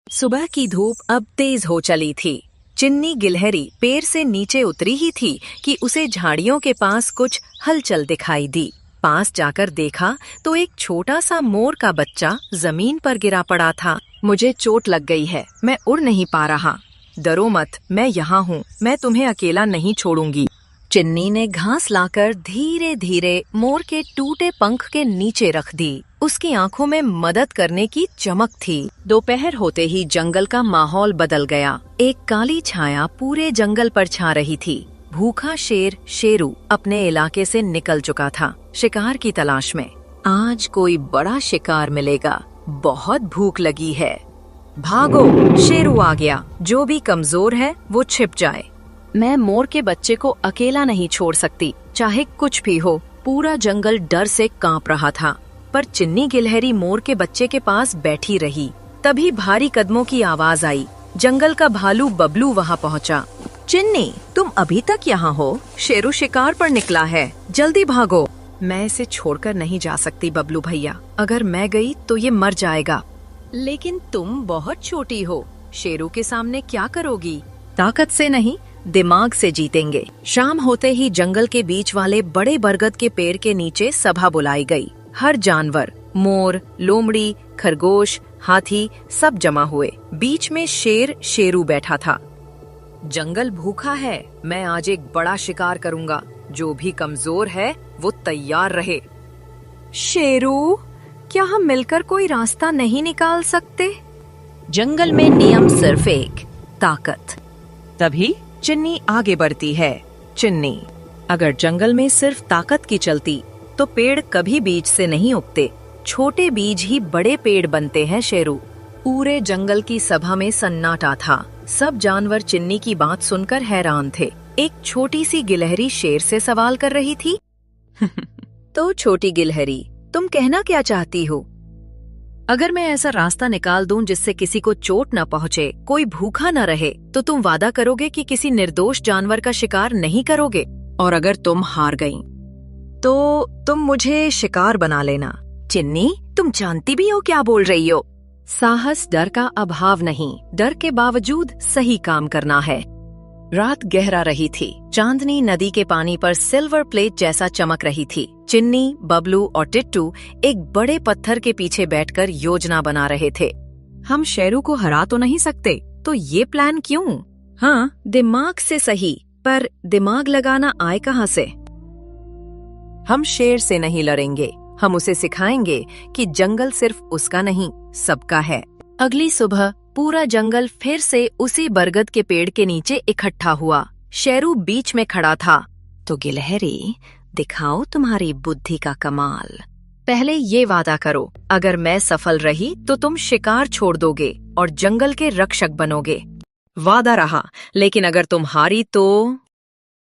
सुबह की धूप अब तेज हो चली थी। चिन्नी गिलहरी पेड़ से नीचे उतरी ही थी कि उसे झाड़ियों के पास कुछ हलचल दिखाई दी। पास जाकर देखा तो एक छोटा सा मोर का बच्चा जमीन पर गिरा पड़ा था। मुझे चोट लग गई है, मैं उड़ नहीं पा रहा। डरो मत, मैं यहाँ हूँ, मैं तुम्हें अकेला नहीं छोड़ूंगी। चिन्नी ने घास लाकर धीरे धीरे मोर के टूटे पंख के नीचे रख दी। उसकी आंखों में मदद करने की चमक थी। दोपहर होते ही जंगल का माहौल बदल गया। एक काली छाया पूरे जंगल पर छा रही थी। भूखा शेर शेरू अपने इलाके से निकल चुका था, शिकार की तलाश में। आज कोई बड़ा शिकार मिलेगा, बहुत भूख लगी है। भागो, शेरू आ गया। जो भी कमजोर है वो छिप जाए। मैं मोर के बच्चे को अकेला नहीं छोड़ सकती, चाहे कुछ भी हो। पूरा जंगल डर से कांप रहा था, पर चिन्नी गिलहरी मोर के बच्चे के पास बैठी रही। तभी भारी कदमों की आवाज आई। जंगल का भालू बबलू वहां पहुंचा। चिन्नी, तुम अभी तक यहाँ हो? शेरू शिकार पर निकला है, जल्दी भागो। मैं इसे छोड़कर नहीं जा सकती बबलू भैया, अगर मैं गई तो ये मर जाएगा। लेकिन तुम बहुत छोटी हो, शेरू के सामने क्या करोगी? ताकत से नहीं, दिमाग से जीतेंगे। शाम होते ही जंगल के बीच वाले बड़े बरगद के पेड़ के नीचे सभा बुलाई गई। हर जानवर, मोर, लोमड़ी, खरगोश, हाथी सब जमा हुए। बीच में शेर शेरू बैठा था। जंगल भूखा है, मैं आज एक बड़ा शिकार करूंगा। जो भी कमजोर है वो तैयार रहे। शेरू, क्या हम मिलकर कोई रास्ता नहीं निकाल सकते? जंगल में नियम सिर्फ एक, ताकत। तभी चिन्नी आगे बढ़ती है। चिन्नी, अगर जंगल में सिर्फ ताकत की चलती तो पेड़ कभी बीज से नहीं उगते। छोटे बीज ही बड़े पेड़ बनते हैं शेरू। पूरे जंगल की सभा में सन्नाटा था। सब जानवर चिन्नी की बात सुनकर हैरान थे। एक छोटी सी गिलहरी शेर से सवाल कर रही थी। तो छोटी गिलहरी, तुम कहना क्या चाहती हो? अगर मैं ऐसा रास्ता निकाल दूं जिससे किसी को चोट न पहुंचे, कोई भूखा न रहे, तो तुम वादा करोगे कि किसी निर्दोष जानवर का शिकार नहीं करोगे? और अगर तुम हार गईं, तो तुम मुझे शिकार बना लेना। चिन्नी, तुम जानती भी हो क्या बोल रही हो? साहस डर का अभाव नहीं, डर के बावजूद सही काम करना है। रात गहरा रही थी। चांदनी नदी के पानी पर सिल्वर प्लेट जैसा चमक रही थी। चिन्नी, बबलू और टिट्टू एक बड़े पत्थर के पीछे बैठकर योजना बना रहे थे। हम शेरू को हरा तो नहीं सकते, तो ये प्लान क्यों? हाँ, दिमाग से सही, पर दिमाग लगाना आए कहाँ से? हम शेर से नहीं लड़ेंगे, हम उसे सिखाएंगे कि जंगल सिर्फ उसका नहीं, सबका है। अगली सुबह पूरा जंगल फिर से उसी बरगद के पेड़ के नीचे इकट्ठा हुआ। शेरू बीच में खड़ा था। तो गिलहरी, दिखाओ तुम्हारी बुद्धि का कमाल। पहले ये वादा करो, अगर मैं सफल रही तो तुम शिकार छोड़ दोगे और जंगल के रक्षक बनोगे। वादा रहा, लेकिन अगर तुम हारी तो